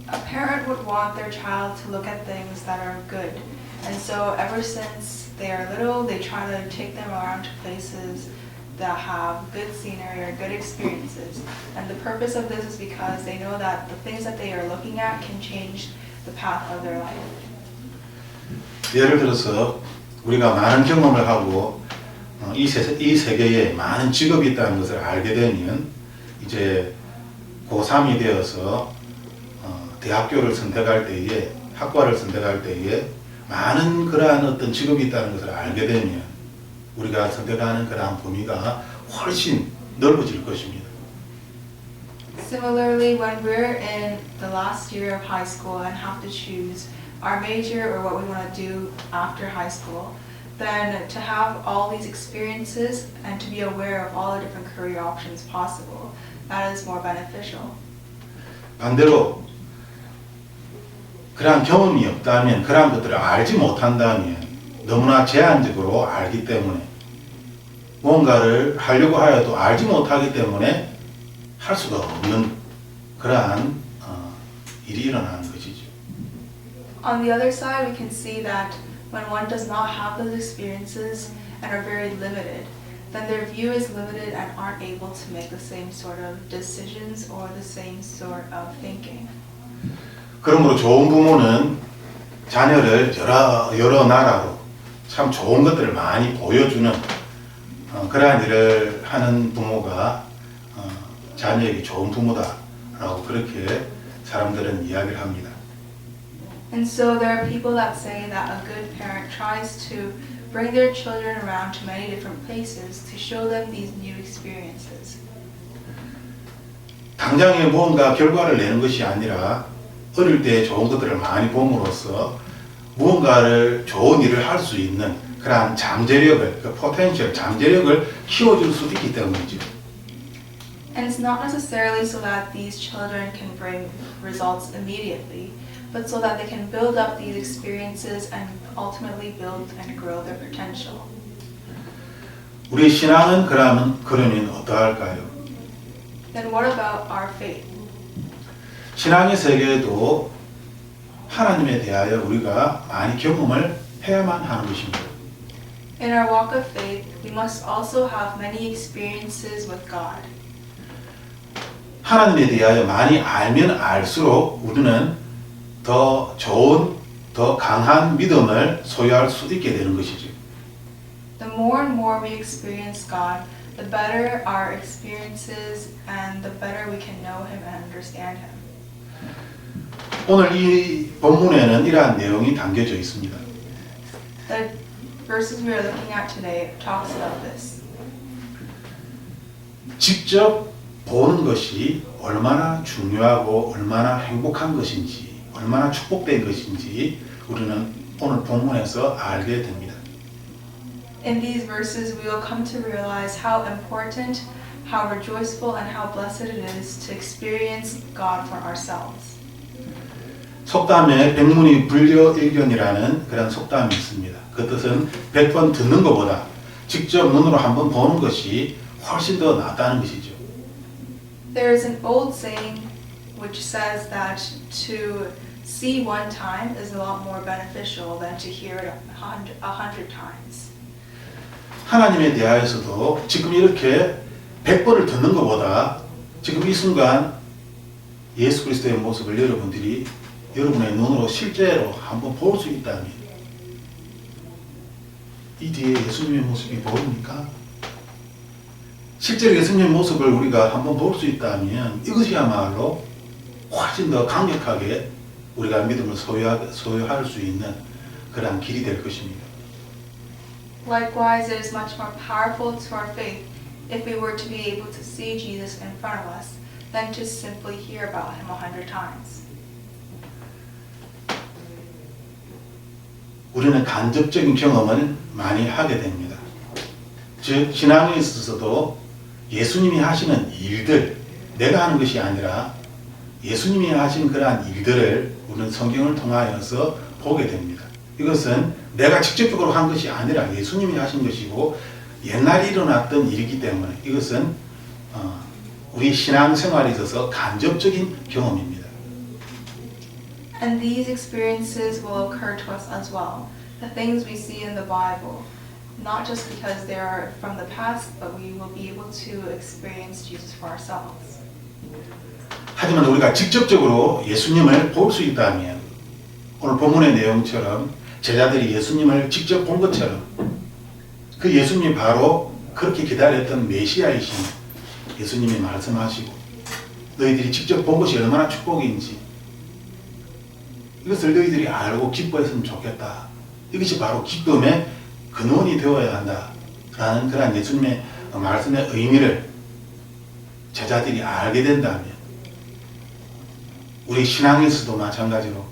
A parent would want their child to look at things that are good. And so ever since they are little, they try to take them around to places that have good scenery or good experiences. And the purpose of this is because they know that the things that they are looking at can change the path of their life. 예를 들어서 우리가 많은 경험을 하고 이 세계에 많은 직업이 있다는 것을 알게 되면 이제 고3이 되어서 대학교를 선택할 때에 학과를 선택할 때에 많은 그러한 어떤 직업이 있다는 것을 알게 되면 우리가 선택하는 그러한 범위가 훨씬 넓어질 것입니다. Similarly, when we're in the last year of high school and have to choose our major or what we want to do after high school, then to have all these experiences and to be aware of all the different career options possible, that is more beneficial. 반대로 그러한 경험이 없다면, 그러한 것들을 알지 못한다면 너무나 제한적으로 알기 때문에 무언가를 하려고 하여도 알지 못하기 때문에 할 수가 없는 그러한 일이 일어나는 것이죠. On the other side, we can see that when one does not have those experiences and are very limited, then their view is limited and aren't able to make the same sort of decisions or the same sort of thinking. 그러므로 좋은 부모는 자녀를 여러 나라로 참 좋은 것들을 많이 보여주는 그러한 일을 하는 부모가 자녀에게 좋은 부모다라고 그렇게 사람들은 이야기를 합니다. And so there are people that say that a good parent tries to bring their children around to many different places to show them these new experiences. 당장에 무언가 결과를 내는 것이 아니라 어릴 때 좋은 것들을 많이 봄으로써 무언가를 좋은 일을 할 수 있는 그러한 잠재력을, 그 포텐셜, 잠재력을 키워줄 수 있기 때문이죠. And it's not necessarily so that these children can bring results immediately, but so that they can build up these experiences and ultimately build and grow their potential. 우리 신앙은 그러면 어떠할까요? Then what about our faith? 신앙의 세계에도 하나님에 대하여 우리가 많이 경험을 해야만 하는 것입니다. In our walk of faith, we must also have many experiences with God. 하나님에 대하여 많이 알면 알수록 우리는 더 좋은, 더 강한 믿음을 소유할 수 있게 되는 것이죠. The more and more we experience God, the better our experiences and the better we can know Him and understand Him. 오늘 이 본문에는 이러한 내용이 담겨져 있습니다. The verses we are looking at today talks about this. 직접 보는 것이 얼마나 중요하고 얼마나 행복한 것인지, 얼마나 축복된 것인지 우리는 오늘 본문에서 알게 됩니다. In these verses, we will come to realize how important, how rejoiceful, and how blessed it is to experience God for ourselves. 속담에 백문이 불여일견이라는 그런 속담이 있습니다. 그 뜻은 100번 듣는 것보다 직접 눈으로 한번 보는 것이 훨씬 더 낫다는 것이죠. There is an old saying which says that to see one time is a lot more beneficial than to hear it 100 times. 하나님에 대하여서도 지금 이렇게 100번을 듣는 것보다 지금 이 순간 예수 그리스도의 모습을 여러분들이 여러분의 눈으로 실제로 한번 볼 수 있다면 이 뒤에 예수님의 모습이 보입니까? 실제로 예수님의 모습을 우리가 한번 볼 수 있다면 이것이야말로 훨씬 더 강력하게 우리가 믿음을 소유할 수 있는 그러한 길이 될 것입니다. Likewise, it is much more powerful to our faith if we were to be able to see Jesus in front of us than to simply hear about Him 100 times. 우리는 간접적인 경험을 많이 하게 됩니다. 즉 신앙에 있어서도 예수님이 하시는 일들, 내가 하는 것이 아니라 예수님이 하신 그러한 일들을 우리는 성경을 통하여서 보게 됩니다. 이것은 내가 직접적으로 한 것이 아니라 예수님이 하신 것이고 옛날에 일어났던 일이기 때문에 이것은 우리 신앙생활에 있어서 간접적인 경험입니다. And these experiences will occur to us as well. The things we see in the Bible, not just because they are from the past, but we will be able to experience Jesus for ourselves. 하지만 우리가 직접적으로 예수님을 볼 수 있다면 오늘 본문의 내용처럼 제자들이 예수님을 직접 본 것처럼 그 예수님이 바로 그렇게 기다렸던 메시아이신 예수님이 말씀하시고 너희들이 직접 본 것이 얼마나 축복인지 이것을 너희들이 알고 기뻐했으면 좋겠다. 이것이 바로 기쁨의 근원이 되어야 한다라는 그런 예수님의 말씀의 의미를 제자들이 알게 된다면 우리 신앙에서도 마찬가지로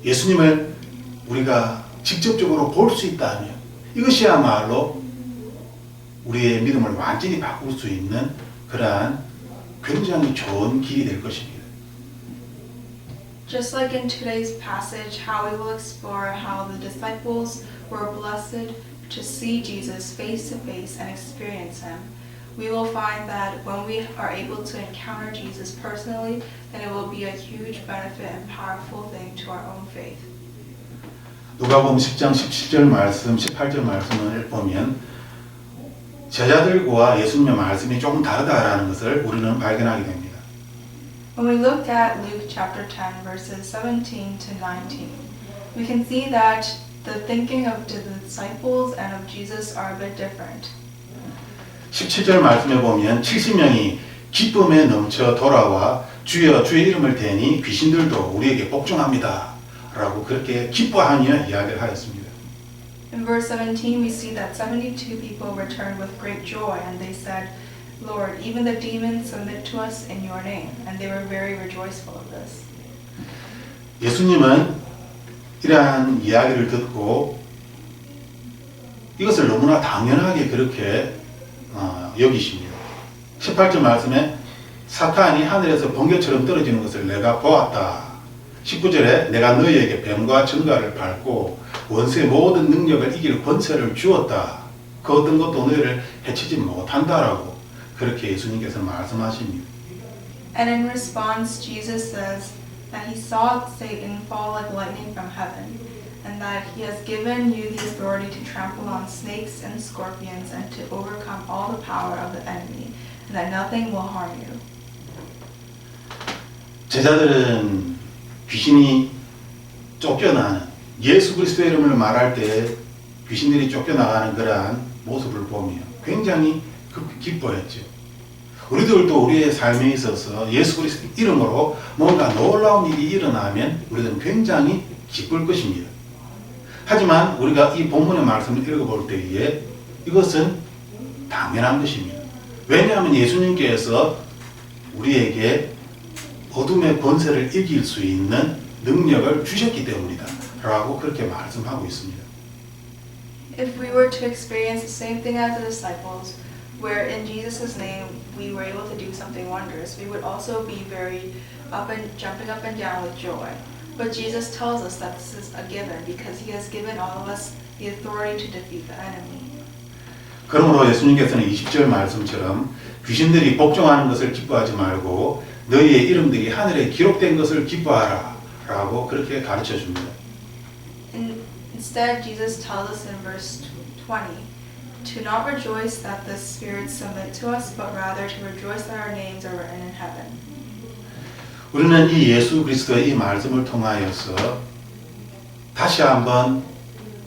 예수님을 우리가 직접적으로 볼 수 있다면 이것이야말로 우리의 믿음을 완전히 바꿀 수 있는 그러한 굉장히 좋은 길이 될 것입니다. Just like in today's passage, how we will explore how the disciples were blessed to see Jesus face to face and experience him, we will find that when we are able to encounter Jesus personally, then it will be a huge benefit and powerful thing to our own faith. 누가복음 10장 17절 말씀, 18절 말씀을 보면 제자들과 예수님의 말씀이 조금 다르다라는 것을 우리는 발견하게 됩니다. When we look at Luke chapter 10 verses 17 to 19, we can see that the thinking of the disciples and of Jesus are a bit different. 17절 말씀에 보면 70명이 기쁨에 넘쳐 돌아와 주여 주의 이름을 대니 귀신들도 우리에게 복종합니다 라고 그렇게 기뻐하며 이야기를 하였습니다. In verse 17 we see that 72 people returned with great joy and they said, Lord, even the demons submit to us in your name. And they were very rejoiceful of this. 예수님은 이러한 이야기를 듣고 이것을 너무나 당연하게 그렇게 여기십니다. 18절 말씀에 사탄이 하늘에서 번개처럼 떨어지는 것을 내가 보았다. 19절에 내가 너희에게 뱀과 전갈을 밟고 원수의 모든 능력을 이길 권세를 주었다. 그 어떤 것도 너희를 해치지 못한다라고 그렇게 예수님께서 말씀하십니다. And in response, Jesus says that he saw Satan fall like lightning from heaven, and that he has given you the authority to trample on snakes and scorpions and to overcome all the power of the enemy, and that nothing will harm you. 제자들은 귀신이 쫓겨나는 예수 그리스도의 이름을 말할 때 귀신들이 쫓겨나가는 그러한 모습을 보며 굉장히 기뻐했죠. 우리들도 우리의 삶에 있어서 예수 그리스도 이름으로 뭔가 놀라운 일이 일어나면 우리들은 굉장히 기쁠 것입니다. 하지만 우리가 이 본문의 말씀을 읽어볼 때에 이것은 당연한 것입니다. 왜냐하면 예수님께서 우리에게 어둠의 권세를 이길 수 있는 능력을 주셨기 때문이다 라고 그렇게 말씀하고 있습니다. If we were to experience the same thing as the disciples, where in Jesus' name we were able to do something wondrous, we would also be very jumping up and down with joy. But Jesus tells us that this is a given because he has given all of us the authority to defeat the enemy. 그러므로 예수님께서는 20절 말씀처럼 귀신들이 복종하는 것을 기뻐하지 말고 너희의 이름들이 하늘에 기록된 것을 기뻐하라 라고 그렇게 가르쳐 줍니다. Instead, Jesus tells us in verse 20 to not rejoice that the spirits submit to us, but rather to rejoice that our names are written in heaven. 우리는 이 예수 그리스도의 이 말씀을 통하여서 다시 한번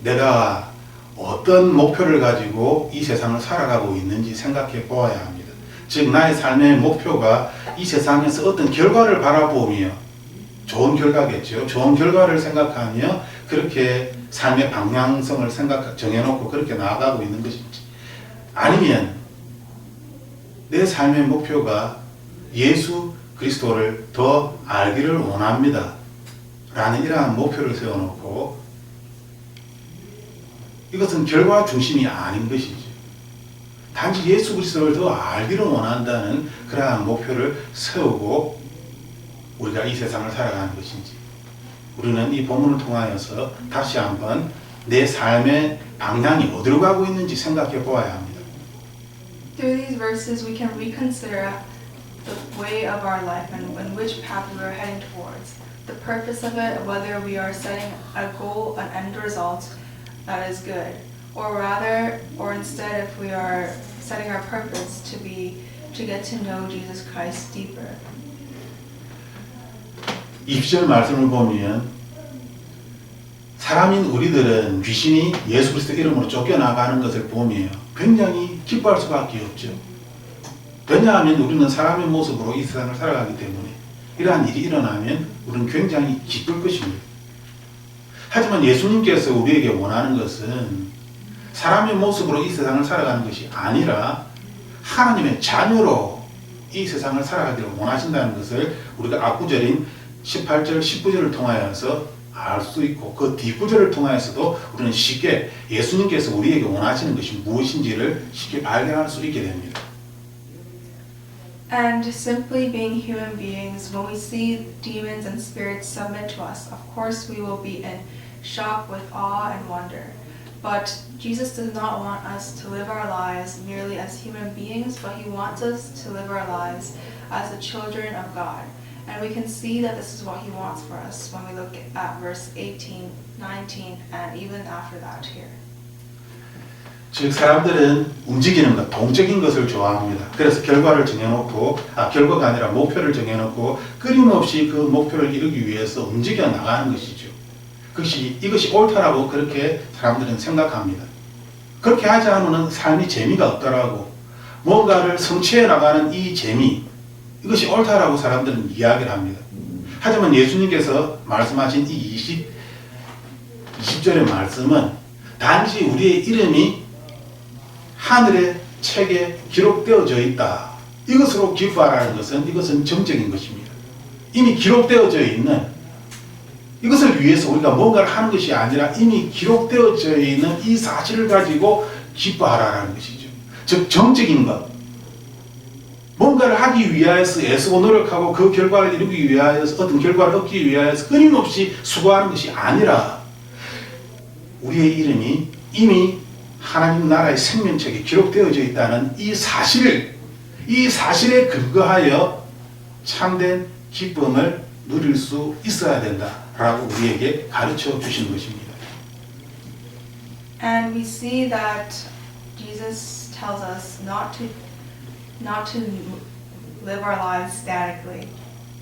내가 어떤 목표를 가지고 이 세상을 살아가고 있는지 생각해 보아야 합니다. 즉 나의 삶의 목표가 이 세상에서 어떤 결과를 바라보며 좋은 결과겠죠. 좋은 결과를 생각하며 그렇게 삶의 방향성을 정해놓고 그렇게 나아가고 있는 것인지 아니면 내 삶의 목표가 예수 그리스도를 더 알기를 원합니다 라는 이러한 목표를 세워놓고 이것은 결과 중심이 아닌 것이죠. 단지 예수 그리스도를 더 알기를 원한다는 그러한 목표를 세우고 우리가 이 세상을 살아가는 것인지 우리는 이 본문을 통하여서 다시 한번 내 삶의 방향이 어디로 가고 있는지 생각해 보아야 합니다. Through these verses we can reconsider the way of our life and which path we are heading towards. The purpose of it, whether we are setting a goal, an end result that is good, or instead if we are setting our purpose to get to know Jesus Christ deeper. 20절 말씀을 보면 사람인 우리들은 귀신이 예수 그리스도 이름으로 쫓겨나가는 것을 보며 굉장히 기뻐할 수밖에 없죠. 왜냐하면 우리는 사람의 모습으로 이 세상을 살아가기 때문에 이러한 일이 일어나면 우리는 굉장히 기쁠 것입니다. 하지만 예수님께서 우리에게 원하는 것은 사람의 모습으로 이 세상을 살아가는 것이 아니라 하나님의 자녀로 이 세상을 살아가기를 원하신다는 것을 우리가 앞구절인 18절, 19절을 통하여서 알 수 있고 그 뒷구절을 통하여서도 우리는 쉽게 예수님께서 우리에게 원하시는 것이 무엇인지를 쉽게 발견할 수 있게 됩니다. And simply being human beings, when we see demons and spirits submit to us, of course we will be in shock with awe and wonder. But Jesus does not want us to live our lives merely as human beings, but He wants us to live our lives as the children of God. And we can see that this is what He wants for us when we look at verse 18, 19, and even after that here. 즉 사람들은 움직이는 것, 동적인 것을 좋아합니다. 그래서 결과를 정해놓고, 결과가 아니라 목표를 정해놓고 끊임없이 그 목표를 이루기 위해서 움직여 나가는 것이죠. 이것이 옳다라고 그렇게 사람들은 생각합니다. 그렇게 하지 않으면 삶이 재미가 없더라고. 뭔가를 성취해 나가는 이 재미, 이것이 옳다라고 사람들은 이야기를 합니다. 하지만 예수님께서 말씀하신 이 20절의 말씀은 단지 우리의 이름이 하늘의 책에 기록되어져 있다. 이것으로 기뻐하라는 것은 이것은 정적인 것입니다. 이미 기록되어져 있는 이것을 위해서 우리가 뭔가를 하는 것이 아니라 이미 기록되어져 있는 이 사실을 가지고 기뻐하라는 것이죠. 즉 정적인 것. 뭔가를 하기 위하여서 애쓰고 노력하고 그 결과를 이루기 위하여서 어떤 결과를 얻기 위하여서 끊임없이 수고하는 것이 아니라 우리의 이름이 이미 하나님 나라의 생명책에 기록되어져 있다는 이 사실에 근거하여 참된 기쁨을 누릴 수 있어야 된다라고 우리에게 가르쳐 주시는 것입니다. And we see that Jesus tells us not to live our lives statically,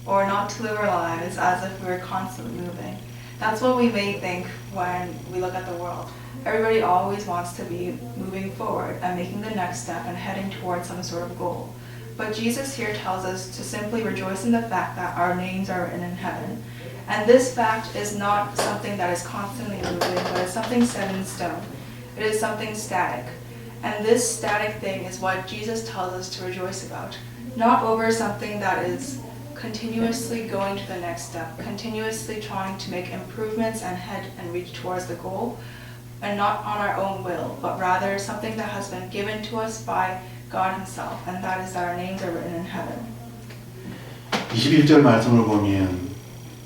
or not to live our lives as if we're constantly moving. That's what we may think when we look at the world. Everybody always wants to be moving forward and making the next step and heading towards some sort of goal. But Jesus here tells us to simply rejoice in the fact that our names are written in heaven. And this fact is not something that is constantly moving, but it's something set in stone. It is something static. And this static thing is what Jesus tells us to rejoice about. Not over something that is continuously going to the next step, continuously trying to make improvements and head and reach towards the goal, and not on our own will, but rather something that has been given to us by God Himself, and that is that our names are written in heaven. 21절 말씀을 보면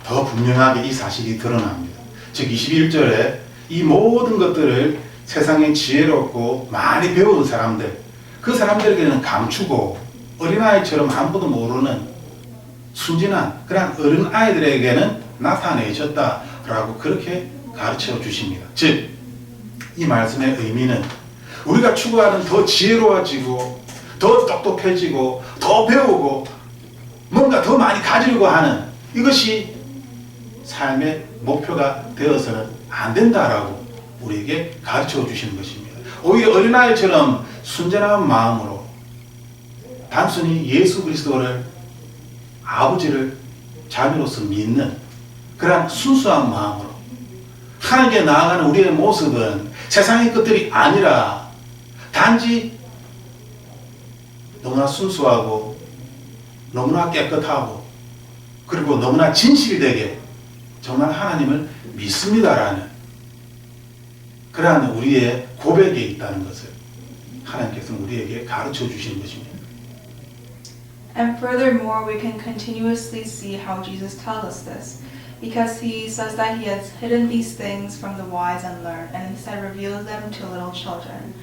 더 분명하게 이 사실이 드러납니다. 즉 21절에 이 모든 것들을 세상에 지혜롭고 많이 배운 사람들, 그 사람들에게는 감추고 어린아이처럼 아무것도 모르는 순진한 그런 어린아이들에게는 나타내셨다라고 그렇게 가르쳐 주십니다. 즉, 이 말씀의 의미는 우리가 추구하는 더 지혜로워지고 더 똑똑해지고 더 배우고 뭔가 더 많이 가지려고 하는 이것이 삶의 목표가 되어서는 안 된다라고 우리에게 가르쳐 주시는 것입니다. 오히려 어린아이처럼 순전한 마음으로 단순히 예수 그리스도를 아버지를 자녀로서 믿는 그런 순수한 마음으로 하나님께 나아가는 우리의 모습은 세상의 것들이 아니라 단지 너무나 순수하고 너무나 깨끗하고 그리고 너무나 진실되게 정말 하나님을 믿습니다라는 그러한 우리의 고백에 있다는 것을 하나님께서 우리에게 가르쳐 주시는 것입니다. And furthermore, we can continuously see how Jesus tells us this, because He says that He has hidden these things from the wise and learned, and instead reveals them to little children.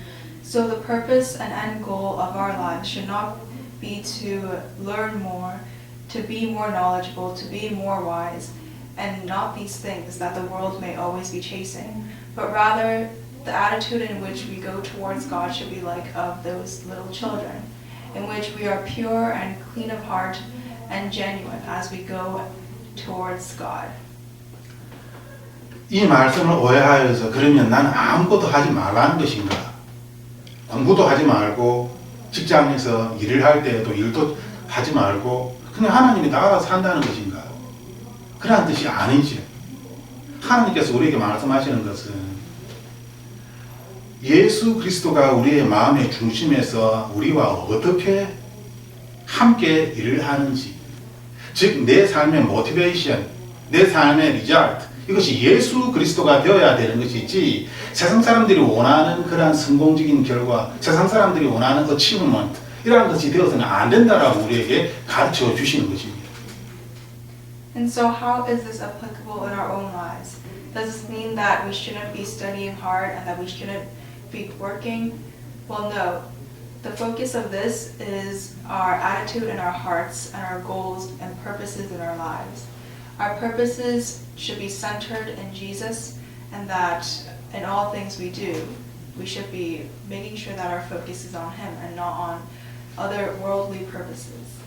So the purpose and end goal of our lives should not be to learn more, to be more knowledgeable, to be more wise, and not these things that the world may always be chasing, but rather the attitude in which we go towards God should be like of those little children, in which we are pure and clean of heart and genuine as we go towards God. 이 말씀을 오해하여서 그러면 나는 아무것도 하지 말라는 것인가? 공부도 하지 말고 직장에서 일을 할 때에도 일도 하지 말고 그냥 하나님이 나가서 산다는 것인가? 그런 뜻이 아니죠. 하나님께서 우리에게 말씀하시는 것은 예수 그리스도가 우리의 마음의 중심에서 우리와 어떻게 함께 일을 하는지, 즉 내 삶의 모티베이션, 내 삶의 리절트, 이것이 예수 그리스도가 되어야 되는 것이지 세상 사람들이 원하는 그러한 성공적인 결과, 세상 사람들이 원하는 어치브먼트 이러한 것이 되어서는 안 된다라고 우리에게 가르쳐 주시는 것입니다. And so how is this applicable in our own lives? Does this mean that we shouldn't be studying hard and that we shouldn't be working? Well, no. The focus of this is our attitude in our hearts and our goals and purposes in our lives. Our purposes should be centered in Jesus, and that in all things we do, we should be making sure that our focus is on Him and not on other worldly purposes.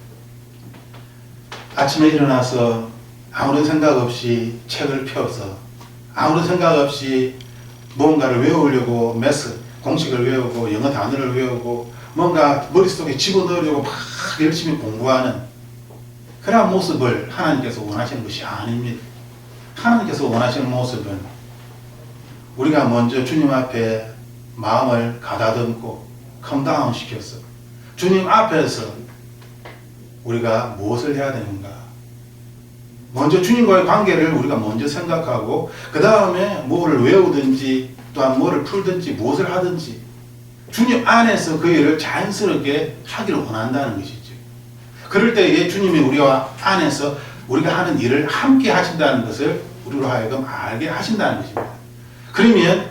아침에 일어나서 아무런 생각 없이 책을 펴서 아무런 생각 없이 뭔가를 외우려고 매스 공식을 외우고 영어 단어를 외우고 뭔가 머릿속에 집어넣으려고 막 열심히 공부하는 그런 모습을 하나님께서 원하시는 것이 아닙니다. 하나님께서 원하시는 모습은 우리가 먼저 주님 앞에 마음을 가다듬고 컴다운 시켜서 주님 앞에서 우리가 무엇을 해야 되는가? 먼저 주님과의 관계를 우리가 먼저 생각하고 그 다음에 뭐를 외우든지 또한 뭐를 풀든지 무엇을 하든지 주님 안에서 그 일을 자연스럽게 하기를 원한다는 것이죠. 그럴 때에 주님이 우리와 안에서 우리가 하는 일을 함께 하신다는 것을 우리로 하여금 알게 하신다는 것입니다. 그러면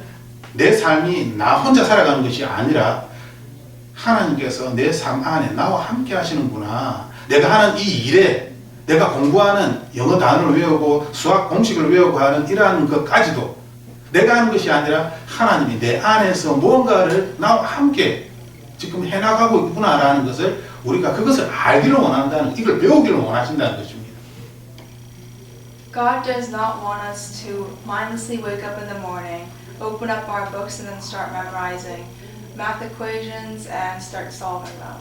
내 삶이 나 혼자 살아가는 것이 아니라 하나님께서 내 삶 안에 나와 함께 하시는구나. 내가 하는 이 일에 내가 공부하는 영어 단어를 외우고 수학 공식을 외우고 하는 이러한 것까지도 내가 하는 것이 아니라 하나님이 내 안에서 무언가를 나와 함께 지금 해나가고 있구나라는 것을 우리가 그것을 알기를 원한다는, 이걸 배우기를 원하신다는 것입니다. God does not want us to mindlessly wake up in the morning, open up our books and then start memorizing math equations and start solving them.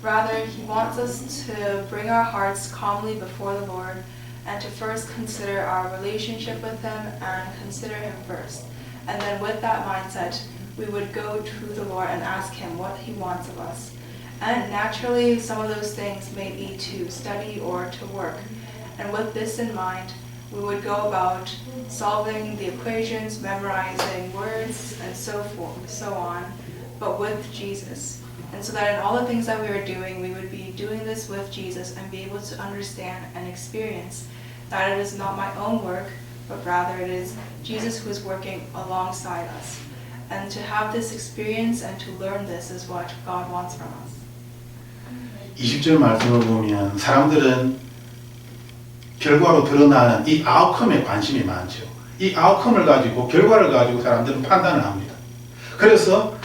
Rather, He wants us to bring our hearts calmly before the Lord and to first consider our relationship with Him and consider Him first. And then with that mindset, we would go to the Lord and ask Him what He wants of us. And naturally, some of those things may be to study or to work. And with this in mind, we would go about solving the equations, memorizing words, and so forth, so on, but with Jesus. And so that in all the things that we are doing, we would be doing this with Jesus and be able to understand and experience that it is not my own work, but rather it is Jesus who is working alongside us. And to have this experience and to learn this is what God wants from us. 20절 말씀을 보면 사람들은 결과로 드러나는 이 아웃컴에 관심이 많죠. 이 아웃컴을 가지고 결과를 가지고 사람들은 판단을 합니다. 그래서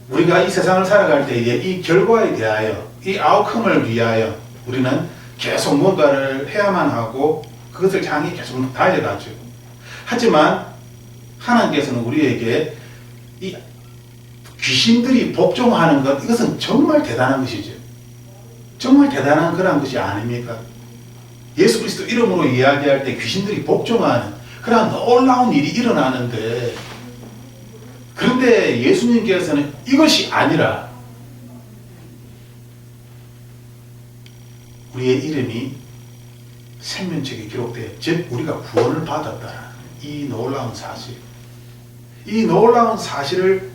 우리가 이 세상을 살아갈 때에 이 결과에 대하여 이 아웃컴을 위하여 우리는 계속 뭔가를 해야만 하고 그것을 향해 계속 달려가죠. 하지만 하나님께서는 우리에게 이 귀신들이 복종하는 것, 이것은 정말 대단한 것이죠. 정말 대단한 그런 것이 아닙니까? 예수 그리스도 이름으로 이야기할 때 귀신들이 복종하는 그런 놀라운 일이 일어나는데, 그런데 예수님께서는 이것이 아니라 우리의 이름이 생명책에 기록돼, 즉 우리가 구원을 받았다는 이 놀라운 사실, 이 놀라운 사실을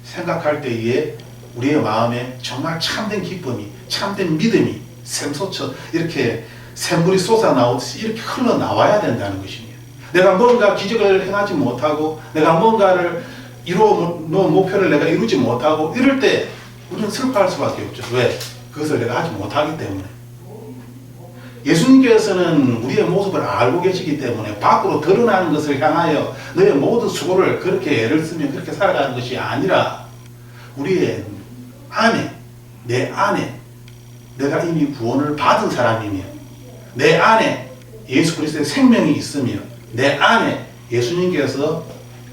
생각할 때에 우리의 마음에 정말 참된 기쁨이, 참된 믿음이 샘솟쳐 이렇게 샘물이 쏟아나오듯이 이렇게 흘러나와야 된다는 것입니다. 내가 뭔가 기적을 행하지 못하고 내가 뭔가를 놓은 목표를 내가 이루지 못하고 이럴 때 우리는 슬퍼할 수밖에 없죠. 왜? 그것을 내가 하지 못하기 때문에. 예수님께서는 우리의 모습을 알고 계시기 때문에 밖으로 드러나는 것을 향하여 너의 모든 수고를 그렇게 애를 쓰며 그렇게 살아가는 것이 아니라 우리의 안에, 내 안에 내가 이미 구원을 받은 사람이며 내 안에 예수 그리스도의 생명이 있으며 내 안에 예수님께서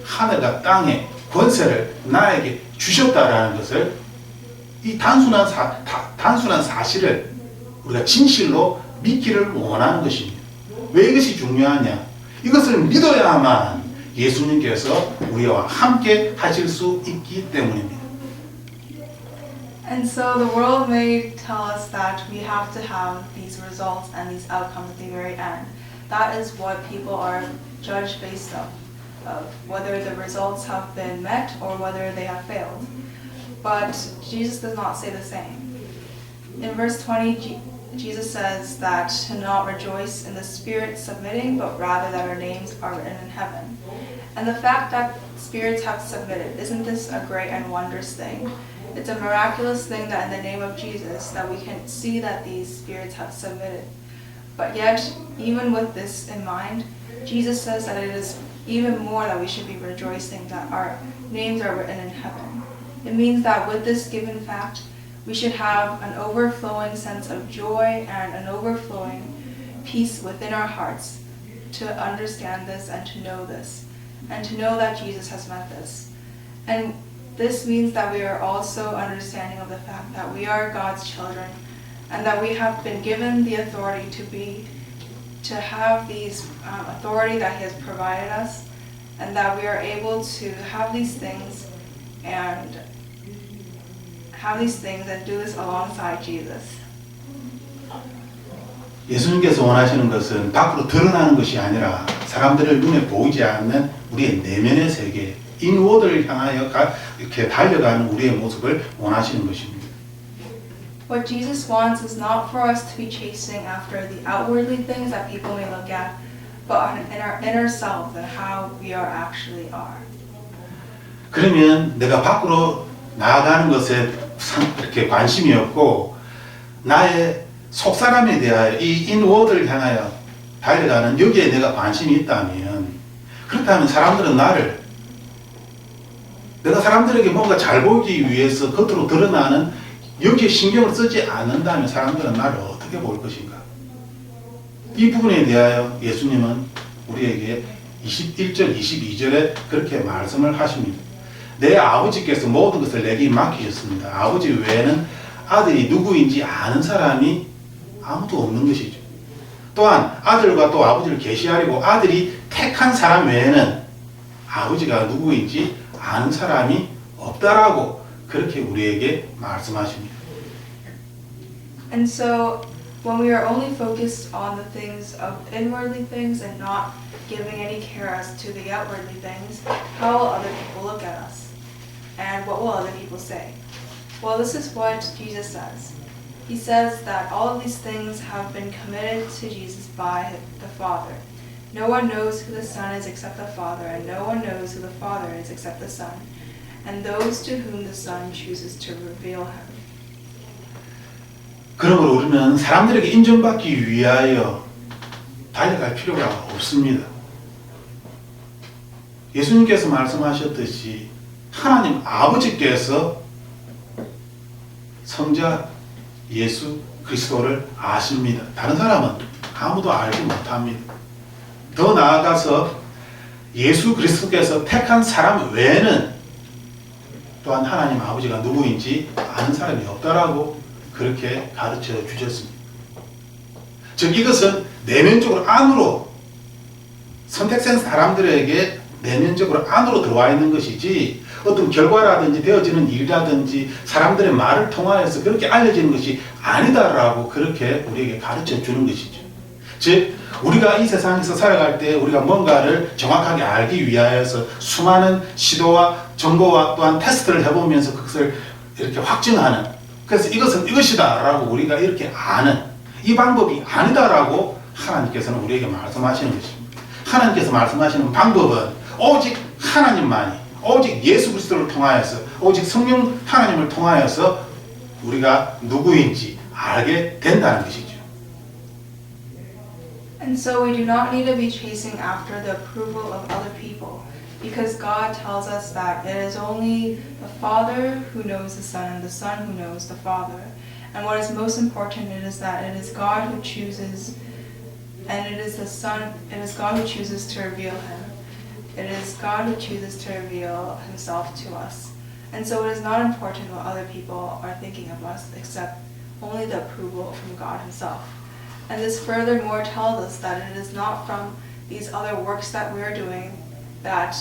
하늘과 땅의 권세를 나에게 주셨다라는 것을 이 단순한 사실을 우리가 진실로 믿기를 원하는 것입니다. 왜 이것이 중요하냐? 이것을 믿어야만 예수님께서 우리와 함께 하실 수 있기 때문입니다. And so the world may tell us that we have to have these results and these outcomes at the very end. That is what people are judged based of whether the results have been met or whether they have failed. But Jesus does not say the same. In verse 20, Jesus says that to not rejoice in the Spirit submitting, but rather that our names are written in heaven. And the fact that spirits have submitted, isn't this a great and wondrous thing? It's a miraculous thing that in the name of Jesus that we can see that these spirits have submitted. But yet, even with this in mind, Jesus says that it is even more that we should be rejoicing that our names are written in heaven. It means that with this given fact, we should have an overflowing sense of joy and an overflowing peace within our hearts to understand this and to know this, and to know that Jesus has met this. And this means that we are also understanding of the fact that we are God's children and that we have been given the authority to have these authority that He has provided us, and that we are able to have these things and do this alongside Jesus. 예수님께서 원하시는 것은 밖으로 드러나는 것이 아니라 사람들의 눈에 보이지 않는 우리의 내면의 세계, 인워드를 향하여 이렇게 달려가는 우리의 모습을 원하시는 것입니다. What Jesus wants is not for us to be chasing after the outwardly things that people may look at, but in our inner self and how we actually are. 그러면 내가 밖으로 나아가는 것에 이렇게 관심이 없고 나의 속사람에 대하여 이 인워드를 향하여 달려가는 여기에 내가 관심이 있다면, 그렇다면 사람들은 내가 사람들에게 뭔가 잘 보이기 위해서 겉으로 드러나는 여기에 신경을 쓰지 않는다면 사람들은 나를 어떻게 볼 것인가? 이 부분에 대하여 예수님은 우리에게 21절, 22절에 그렇게 말씀을 하십니다. 내 아버지께서 모든 것을 내게 맡기셨습니다. 아버지 외에는 아들이 누구인지 아는 사람이 아무도 없는 것이죠. 또한 아들과 또 아버지를 계시하려고 아들이 택한 사람 외에는 아버지가 누구인지 아는 사람이 없다라고 그렇게 우리에게 말씀하십니다. And so when we are only focused on the things of inwardly things and not giving any care as to the outwardly things, how will other people look at us? And what will other people say? Well, this is what Jesus says. He says that all of these things have been committed to Jesus by the Father. No one knows who the Son is except the Father, and no one knows who the Father is except the Son, and those to whom the Son chooses to reveal him. 그러므로 우리는 사람들에게 인정받기 위하여 달려갈 필요가 없습니다. 예수님께서 말씀하셨듯이 하나님 아버지께서 성자 예수 그리스도를 아십니다. 다른 사람은 아무도 알지 못합니다. 더 나아가서 예수 그리스도께서 택한 사람 외에는 또한 하나님 아버지가 누구인지 아는 사람이 없다라고 그렇게 가르쳐 주셨습니다. 즉 이것은 내면적으로 안으로 선택된 사람들에게 내면적으로 안으로 들어와 있는 것이지 어떤 결과라든지 되어지는 일이라든지 사람들의 말을 통하여서 그렇게 알려지는 것이 아니다라고 그렇게 우리에게 가르쳐 주는 것이죠. 즉 우리가 이 세상에서 살아갈 때 우리가 뭔가를 정확하게 알기 위하여서 수많은 시도와 정보와 또한 테스트를 해보면서 그것을 이렇게 확증하는, 그래서 이것은 이것이다 라고 우리가 이렇게 아는 이 방법이 아니다라고 하나님께서는 우리에게 말씀하시는 것입니다. 하나님께서 말씀하시는 방법은 오직 하나님만이, 오직 예수 그리스도를 통하여서, 오직 성령 하나님을 통하여서 우리가 누구인지 알게 된다는 것이죠. And so we do not need to be chasing after the approval of other people, because God tells us that it is only the Father who knows the Son and the Son who knows the Father. And what is most important is that it is God who chooses, and it is God who chooses to reveal Him. It is God who chooses to reveal Himself to us. And so it is not important what other people are thinking of us, except only the approval from God Himself. And this furthermore tells us that it is not from these other works that we are doing that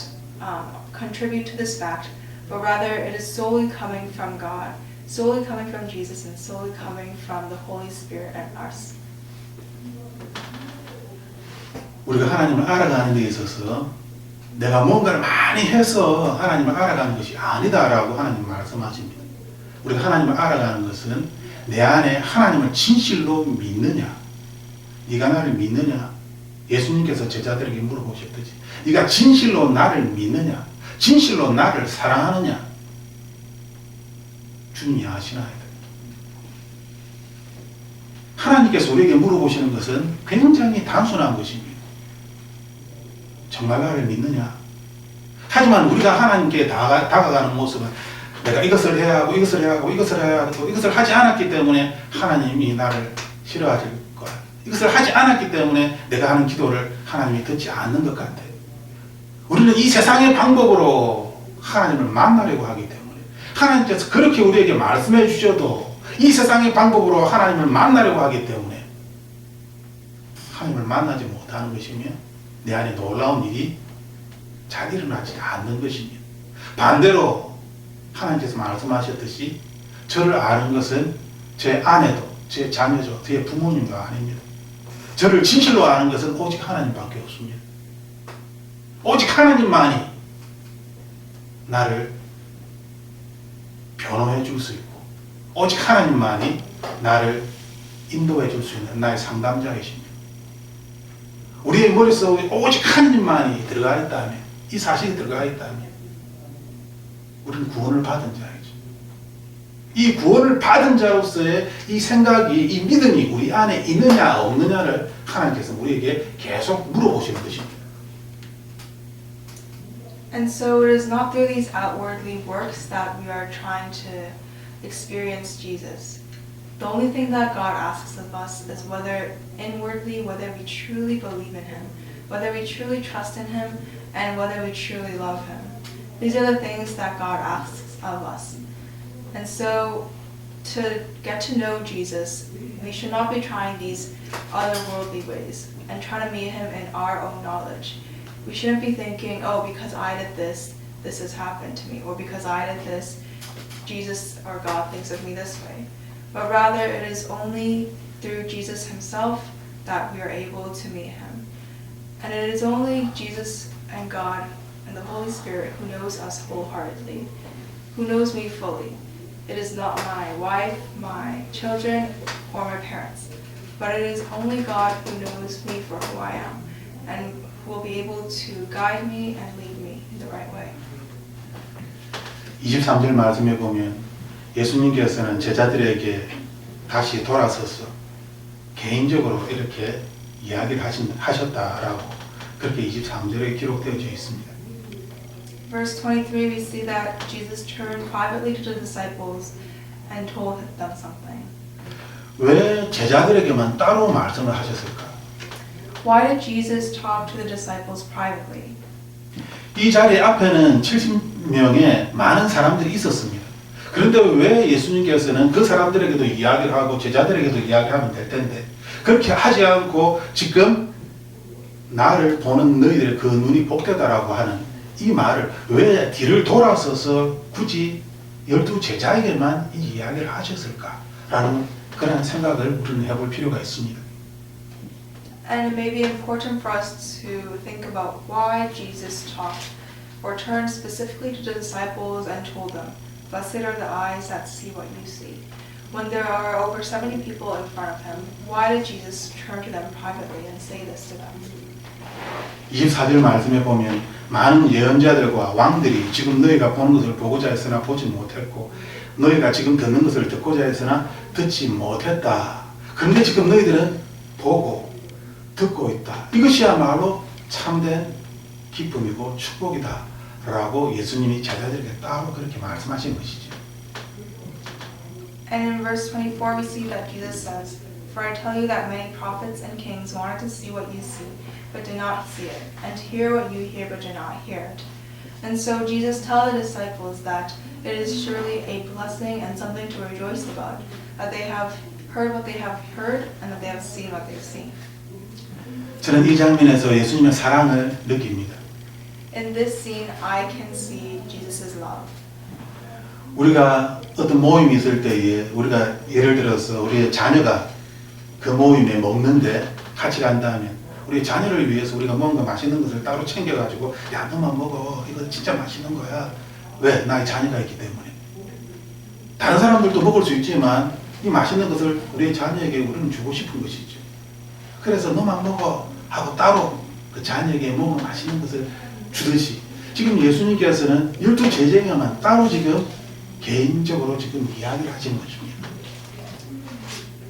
contribute to this fact, but rather it is solely coming from God, solely coming from Jesus, and solely coming from the Holy Spirit and us. 우리가 하나님을 알아가는 데 있어서 내가 뭔가를 많이 해서 하나님을 알아가는 것이 아니다라고 하나님 말씀하십니다. 우리가 하나님을 알아가는 것은 내 안에 하나님을 진실로 믿느냐, 네가 나를 믿느냐, 예수님께서 제자들에게 물어보셨듯이 네가 진실로 나를 믿느냐, 진실로 나를 사랑하느냐, 주님이 아시나요? 하나님께서 우리에게 물어보시는 것은 굉장히 단순한 것입니다. 정말 나를 믿느냐? 하지만 우리가 하나님께 다가가는 모습은 내가 이것을 해야 하고 이것을 해야 하고 이것을 해야 하고 이것을 하지 않았기 때문에 하나님이 나를 싫어하실 거야. 이것을 하지 않았기 때문에 내가 하는 기도를 하나님이 듣지 않는 것 같아요. 우리는 이 세상의 방법으로 하나님을 만나려고 하기 때문에 하나님께서 그렇게 우리에게 말씀해 주셔도 이 세상의 방법으로 하나님을 만나려고 하기 때문에 하나님을 만나지 못하는 것이며 내 안에 놀라운 일이 잘 일어나지 않는 것입니다. 반대로 하나님께서 말씀하셨듯이 저를 아는 것은 제 아내도 제 자녀죠, 제 부모님도 아닙니다. 저를 진실로 아는 것은 오직 하나님밖에 없습니다. 오직 하나님만이 나를 변호해 줄 수 있고 오직 하나님만이 나를 인도해 줄 수 있는 나의 상담자이십니다. 우리의 머릿속에 오직 하나님만이 들어가 있다면, 이 사실이 들어가 있다면 우리는 구원을 받은 자이죠. 이 구원을 받은 자로서의 이 생각이, 이 믿음이 우리 안에 있느냐 없느냐를 하나님께서 우리에게 계속 물어보시는 것입니다. And so it is not through these outwardly works that we are trying to experience Jesus. The only thing that God asks of us is whether inwardly, whether we truly believe in Him, whether we truly trust in Him, and whether we truly love Him. These are the things that God asks of us. And so to get to know Jesus, we should not be trying these otherworldly ways and trying to meet Him in our own knowledge. We shouldn't be thinking, oh, because I did this, this has happened to me, or because I did this, Jesus or God thinks of me this way. But rather, it is only through Jesus Himself that we are able to meet Him. And it is only Jesus and God and the Holy Spirit who knows us wholeheartedly, who knows me fully. It is not my wife, my children, or my parents, but it is only God who knows me for who I am and who will be able to guide me and lead me in the right way. 23절 말씀에 보면 예수님께서는 제자들에게 다시 돌아서서 개인적으로 이렇게 이야기를 하셨다라고 그렇게 23절에 기록되어져 있습니다. Verse 23, we see that Jesus turned privately to the disciples and told them something. 왜 제자들에게만 따로 말씀을 하셨을까? Why did Jesus talk to the disciples privately? 이 자리 앞에는 70명의 많은 사람들이 있었습니다. 그런데 왜 예수님께서는 그 사람들에게도 이야기를 하고 제자들에게도 이야기를 하면 될 텐데 그렇게 하지 않고 지금 나를 보는 너희들의 그 눈이 복되다라고 하는 이 말을 왜 뒤를 돌아서서 굳이 12 제자에게만 이 이야기를 하셨을까라는 그런 생각을 우리는 해볼 필요가 있습니다. And it may be important for us to think about why Jesus talked or turned specifically to the disciples and told them, "Blessed are the eyes that see what you see." When there are over 70 people in front of Him, why did Jesus turn to them privately and say this to them? 24절 말씀에 보면 많은 예언자들과 왕들이 지금 너희가 보는 것을 보고자 했으나 보지 못했고 너희가 지금 듣는 것을 듣고자 했으나 듣지 못했다. 그런데 지금 너희들은 보고 듣고 있다. 이것이야말로 참된 기쁨이고 축복이다 라고 예수님이 제자들에게 따로 그렇게 말씀하신 것이죠. And in verse 24 we see that Jesus says, "For I tell you that many prophets and kings wanted to see what you see, but did not see it, and to hear what you hear, but did not hear it." And so Jesus tells the disciples that it is surely a blessing and something to rejoice about, that they have heard what they have heard, and that they have seen what they have seen. 저는 이 장면에서 예수님의 사랑을 느낍니다. In this scene, I can see Jesus' love. 우리가 어떤 모임이 있을 때에 우리가 예를 들어서 우리의 자녀가 그 모임에 먹는데 같이 간다면 우리 자녀를 위해서 우리가 뭔가 맛있는 것을 따로 챙겨가지고 야 너만 먹어 이거 진짜 맛있는 거야. 왜? 나의 자녀가 있기 때문에. 다른 사람들도 먹을 수 있지만 이 맛있는 것을 우리의 자녀에게 우리는 주고 싶은 것이죠. 그래서 너만 먹어 하고 따로 그 자녀에게 뭔가 맛있는 것을 주듯이 지금 예수님께서는 12 제자에게만 따로 지금 개인적으로 지금 이야기를 하시는 것입니다.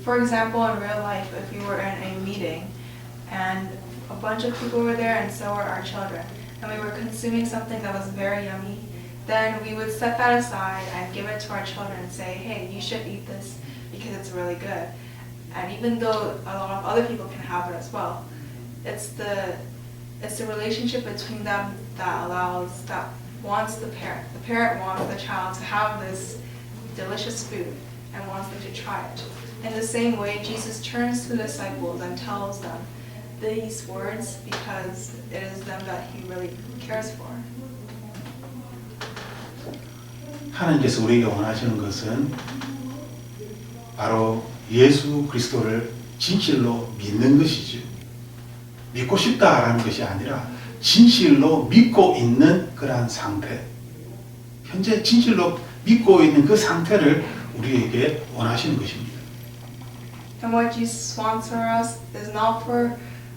For example, in real life, if we were in a meeting and a bunch of people were there and so were our children, and we were consuming something that was very yummy, then we would set that aside and give it to our children and say, hey, you should eat this because it's really good. And even though a lot of other people can have it as well, it's the relationship between them that wants the parent. The parent wants the child to have this delicious food and wants them to try it. In the same way, Jesus turns to the disciples and tells them these words because it is them that he really cares for. 하나님께서 우리에게 원하시는 것은 바로 예수 그리스도를 진실로 믿는 것이죠. 믿고 싶다라는 것이 아니라 진실로 믿고 있는 그러한 상태, 현재 진실로 믿고 있는 그 상태를 우리에게 원하시는 것입니다. And what Jesus wants for us is not for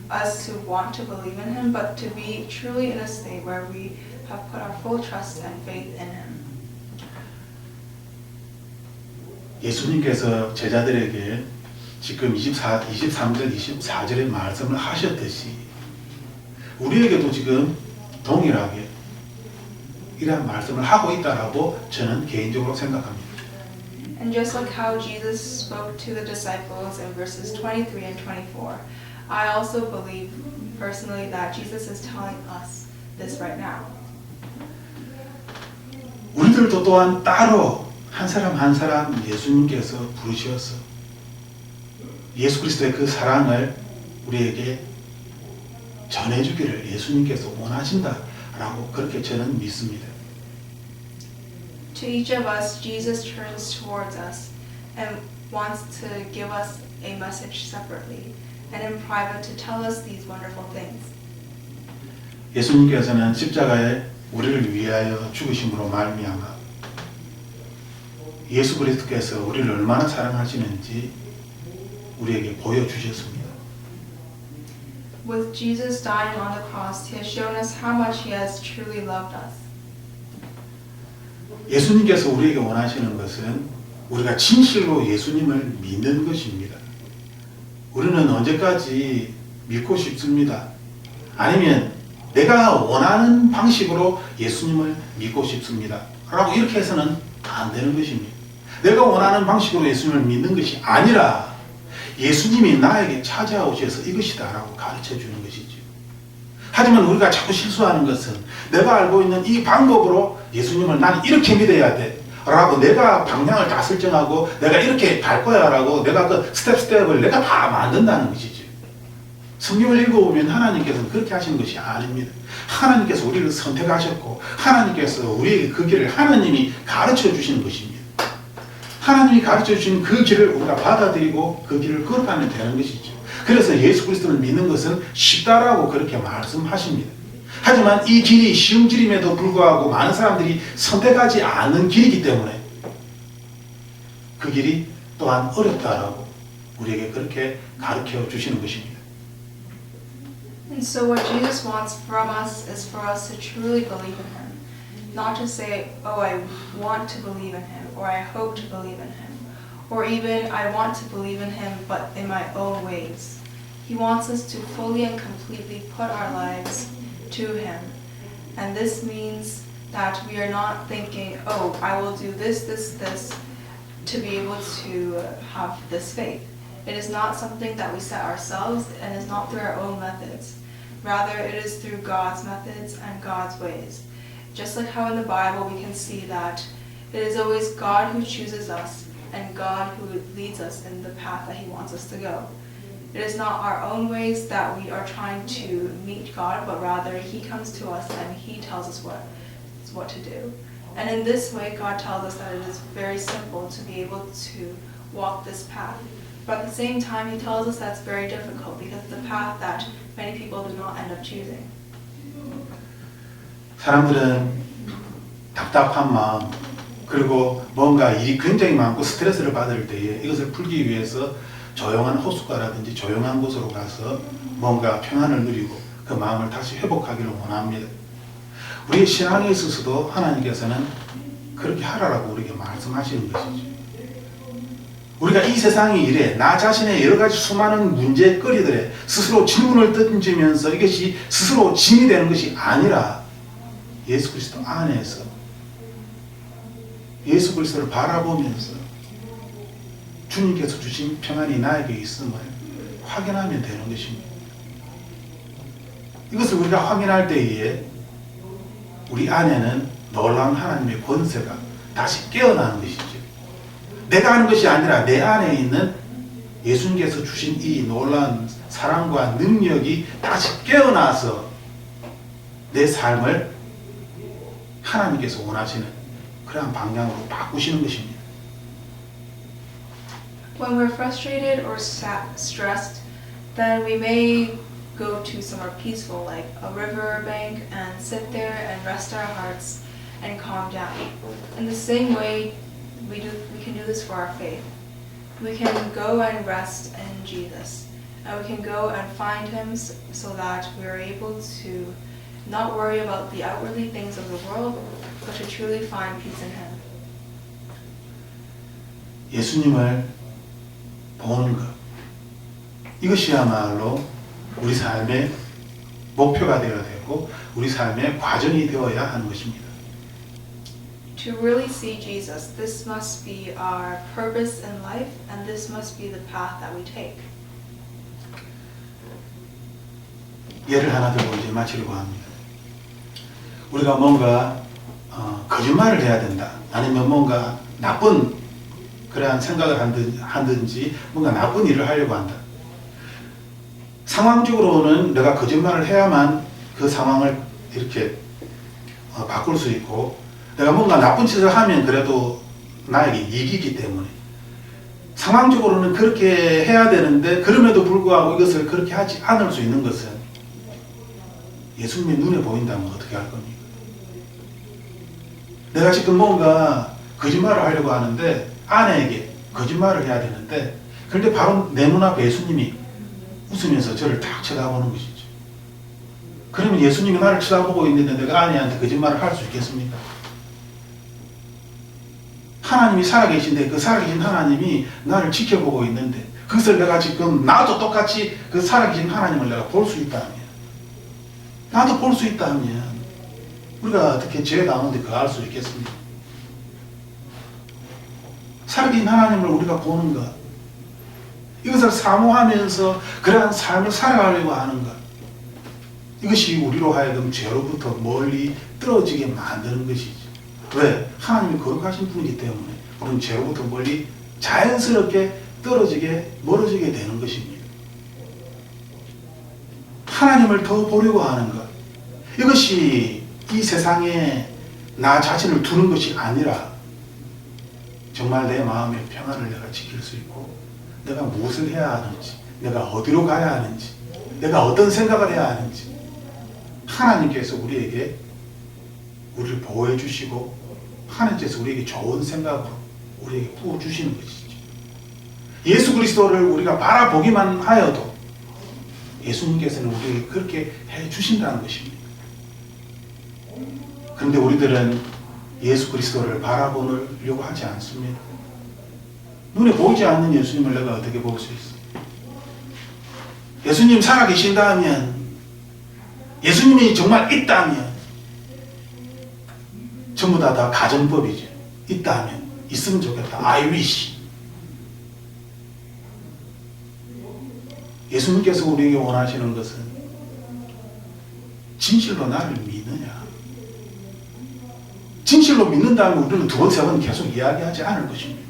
us to want to believe in him, but to be truly in a state where we have put our full trust and faith in him. 예수님께서 제자들에게 지금 23절, 24절의 말씀을 하셨듯이 우리에게도 지금 동일하게 이러한 말씀을 하고 있다라고 저는 개인적으로 생각합니다. And just like how Jesus spoke to the disciples in verses 23 and 24, I also believe personally that Jesus is telling us this right now. 우리들도 또한 따로 한 사람 한 사람 예수님께서 부르셔서 예수 그리스도의 그 사랑을 우리에게 전해주기를 예수님께서 원하신다라고 그렇게 저는 믿습니다. To each of us, Jesus turns towards us and wants to give us a message separately and in private to tell us these wonderful things. 예수님께서는 십자가에 우리를 위하여 죽으심으로 말미암아 예수 그리스도께서 우리를 얼마나 사랑하시는지 우리에게 보여주셨습니다. With Jesus dying on the cross, he has shown us how much he has truly loved us. 예수님께서 우리에게 원하시는 것은 우리가 진실로 예수님을 믿는 것입니다. 우리는 언제까지 믿고 싶습니다. 아니면 내가 원하는 방식으로 예수님을 믿고 싶습니다. 라고 이렇게 해서는 안 되는 것입니다. 내가 원하는 방식으로 예수님을 믿는 것이 아니라 예수님이 나에게 찾아오셔서 이것이다 라고 가르쳐 주는 것이죠. 하지만 우리가 자꾸 실수하는 것은 내가 알고 있는 이 방법으로 예수님을 나는 이렇게 믿어야 돼 라고 내가 방향을 다 설정하고 내가 이렇게 갈 거야 라고 내가 그 스텝을 내가 다 만든다는 것이죠. 성경을 읽어보면 하나님께서는 그렇게 하시는 것이 아닙니다. 하나님께서 우리를 선택하셨고 하나님께서 우리에게 그 길을 하나님이 가르쳐 주시는 것입니다. 하나님이 가르쳐 주신 그 길을 우리가 받아들이고 그 길을 걸어가면 되는 것이죠. 그래서 예수 그리스도를 믿는 것은 쉽다라고 그렇게 말씀하십니다. 하지만 이 길이 쉬운 길임에도 불구하고 많은 사람들이 선택하지 않는 길이기 때문에 그 길이 또한 어렵다라고 우리에게 그렇게 가르쳐 주시는 것입니다. And so what Jesus wants from us is for us to truly believe in him. Not to say, oh, I want to believe in him, or I hope to believe in him, or even I want to believe in him but in my own ways. He wants us to fully and completely put our lives to him. And this means that we are not thinking, oh, I will do this, to be able to have this faith. It is not something that we set ourselves, and is not through our own methods. Rather, it is through God's methods and God's ways. Just like how in the Bible we can see that it is always God who chooses us and God who leads us in the path that he wants us to go. It is not our own ways that we are trying to meet God, but rather he comes to us and he tells us what to do. And in this way, God tells us that it is very simple to be able to walk this path. But at the same time, he tells us that's very difficult because it's a path that many people do not end up choosing. 사람들은 답답한 마음, 그리고 뭔가 일이 굉장히 많고 스트레스를 받을 때에 이것을 풀기 위해서 조용한 호숫가라든지 조용한 곳으로 가서 뭔가 평안을 누리고 그 마음을 다시 회복하기를 원합니다. 우리의 신앙에 있어서도 하나님께서는 그렇게 하라고 우리에게 말씀하시는 것이죠. 우리가 이 세상의 일에 나 자신의 여러 가지 수많은 문제거리들에 스스로 질문을 던지면서 이것이 스스로 짐이 되는 것이 아니라 예수 그리스도 안에서 예수 그리스도를 바라보면서 주님께서 주신 평안이 나에게 있음을 확인하면 되는 것입니다. 이것을 우리가 확인할 때에 우리 안에는 놀라운 하나님의 권세가 다시 깨어나는 것이죠. 내가 하는 것이 아니라 내 안에 있는 예수님께서 주신 이 놀라운 사랑과 능력이 다시 깨어나서 내 삶을 하나님께서 원하시는 그러한 방향으로 바꾸시는 것입니다. When we're frustrated or stressed, then we may go to somewhere peaceful like a river bank and sit there and rest our hearts and calm down. In the same way, we can do this for our faith. We can go and rest in Jesus, and we can go and find him so that we're able to not worry about the outwardly things of the world, but to truly find peace in him. 예수님을 보는 것, 이것이야말로 우리 삶의 목표가 되어야 되고 우리 삶의 과정이 되어야 하는 것입니다. To really see Jesus, this must be our purpose in life, and this must be the path that we take. 예를 하나 들고 이제 마치려고 합니다. 우리가 뭔가 거짓말을 해야 된다, 아니면 뭔가 나쁜 그러한 생각을 하든지 뭔가 나쁜 일을 하려고 한다. 상황적으로는 내가 거짓말을 해야만 그 상황을 이렇게 바꿀 수 있고, 내가 뭔가 나쁜 짓을 하면 그래도 나에게 이익이기 때문에 상황적으로는 그렇게 해야 되는데, 그럼에도 불구하고 이것을 그렇게 하지 않을 수 있는 것은 예수님의 눈에 보인다면 어떻게 할 겁니까? 내가 지금 뭔가 거짓말을 하려고 하는데 아내에게 거짓말을 해야 되는데, 그런데 바로 내 눈앞에 예수님이 웃으면서 저를 딱 쳐다보는 것이죠. 그러면 예수님이 나를 쳐다보고 있는데 내가 아내한테 거짓말을 할 수 있겠습니까? 하나님이 살아계신데 그 살아계신 하나님이 나를 지켜보고 있는데, 그것을 내가 지금 나도 똑같이 그 살아계신 하나님을 내가 볼 수 있다면, 나도 볼 수 있다면 우리가 어떻게 죄 가운데 거할 수 있겠습니까? 살아계신 하나님을 우리가 보는 것, 이것을 사모하면서 그러한 삶을 살아가려고 하는 것, 이것이 우리로 하여금 죄로부터 멀리 떨어지게 만드는 것이죠. 왜? 하나님이 거룩하신 분이기 때문에 우리는 죄로부터 멀리 자연스럽게 멀어지게 되는 것입니다. 하나님을 더 보려고 하는 것, 이것이 이 세상에 나 자신을 두는 것이 아니라 정말 내 마음의 평안을 내가 지킬 수 있고, 내가 무엇을 해야 하는지, 내가 어디로 가야 하는지, 내가 어떤 생각을 해야 하는지 하나님께서 우리를 보호해 주시고 하나님께서 우리에게 좋은 생각으로 우리에게 부어주시는 것이죠. 예수 그리스도를 우리가 바라보기만 하여도 예수님께서는 우리에게 그렇게 해 주신다는 것입니다. 그런데 우리들은 예수 그리스도를 바라보려고 하지 않습니다. 눈에 보이지 않는 예수님을 내가 어떻게 볼 수 있어? 예수님 살아계신다면, 예수님이 정말 있다면, 전부 다 가정법이죠. 있다면, 있으면 좋겠다. I wish. 예수님께서 우리에게 원하시는 것은 진실로 나를 믿느냐. 진실로 믿는다면 우리는 두 번, 세 번 계속 이야기하지 않을 것입니다.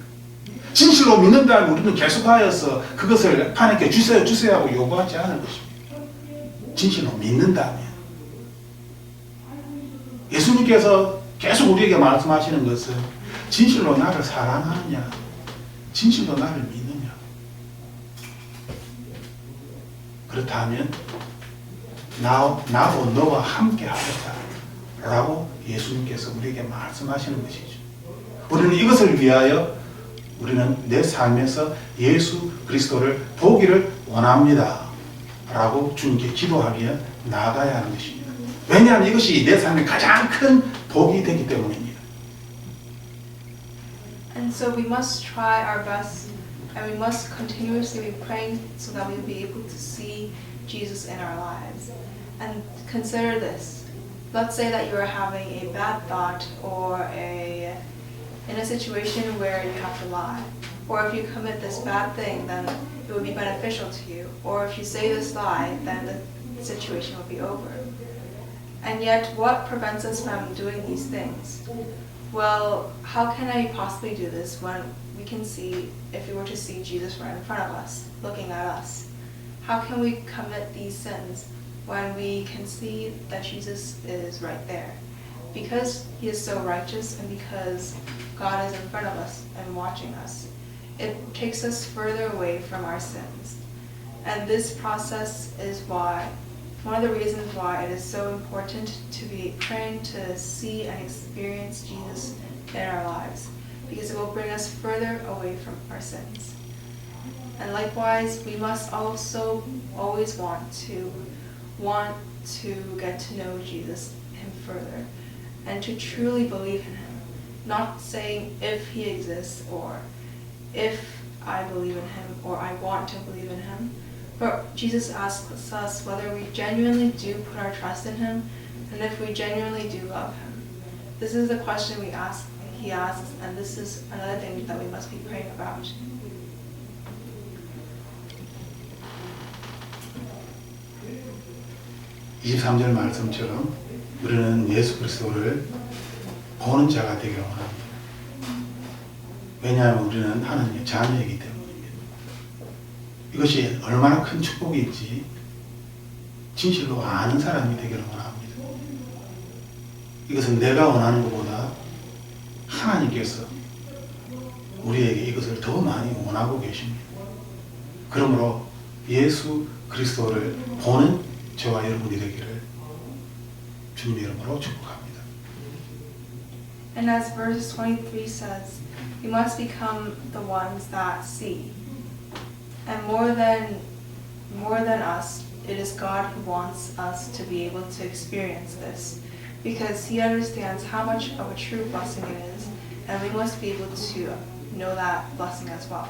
진실로 믿는다면 우리는 계속하여서 그것을 하나님께 주세요, 주세요 하고 요구하지 않을 것입니다. 진실로 믿는다면. 예수님께서 계속 우리에게 말씀하시는 것은 진실로 나를 사랑하느냐, 진실로 나를 믿느냐. 그렇다면 나도 너와 함께 하겠다 라고 예수님께서 우리에게 말씀하시는 것이죠. 우리는 이것을 위하여 우리는 내 삶에서 예수 그리스도를 보기를 원합니다 라고 주님께 기도하며 나아가야 하는 것입니다. 왜냐하면 이것이 내 삶의 가장 큰 복이 되기 때문입니다. And so we must try our best and we must continuously be praying so that we will be able to see Jesus in our lives. And consider this. Let's say that you are having a bad thought or in a situation where you have to lie. Or if you commit this bad thing, then it would be beneficial to you. Or if you say this lie, then the situation will be over. And yet, what prevents us from doing these things? Well, how can I possibly do this when we can see, if we were to see Jesus right in front of us, looking at us? How can we commit these sins when we can see that Jesus is right there? Because he is so righteous and because God is in front of us and watching us, it takes us further away from our sins. And this process is why, one of the reasons why it is so important to be praying to see and experience Jesus in our lives, because it will bring us further away from our sins. And likewise, we must also always want to get to know Jesus, him further, and to truly believe in him. Not saying if he exists or if I believe in him or I want to believe in him. But Jesus asks us whether we genuinely do put our trust in him and if we genuinely do love him. This is the question he asks, and this is another thing that we must be praying about. (23절) 말씀처럼 우리는 예수 그리스도를 보는 자가 되기를 원합니다. 왜냐하면 우리는 하나님의 자녀이기 때문입니다. 이것이 얼마나 큰 축복인지 진실로 아는 사람이 되기를 원합니다. 이것은 내가 원하는 것보다 하나님께서 우리에게 이것을 더 많이 원하고 계십니다. 그러므로 예수 그리스도를 보는 저와 여러분이 되기를 주님의 이름으로 축복합니다. And as verse 23 says, we must become the ones that see. And more than us, it is God who wants us to be able to experience this, because he understands how much of a true blessing it is, and we must be able to know that blessing as well.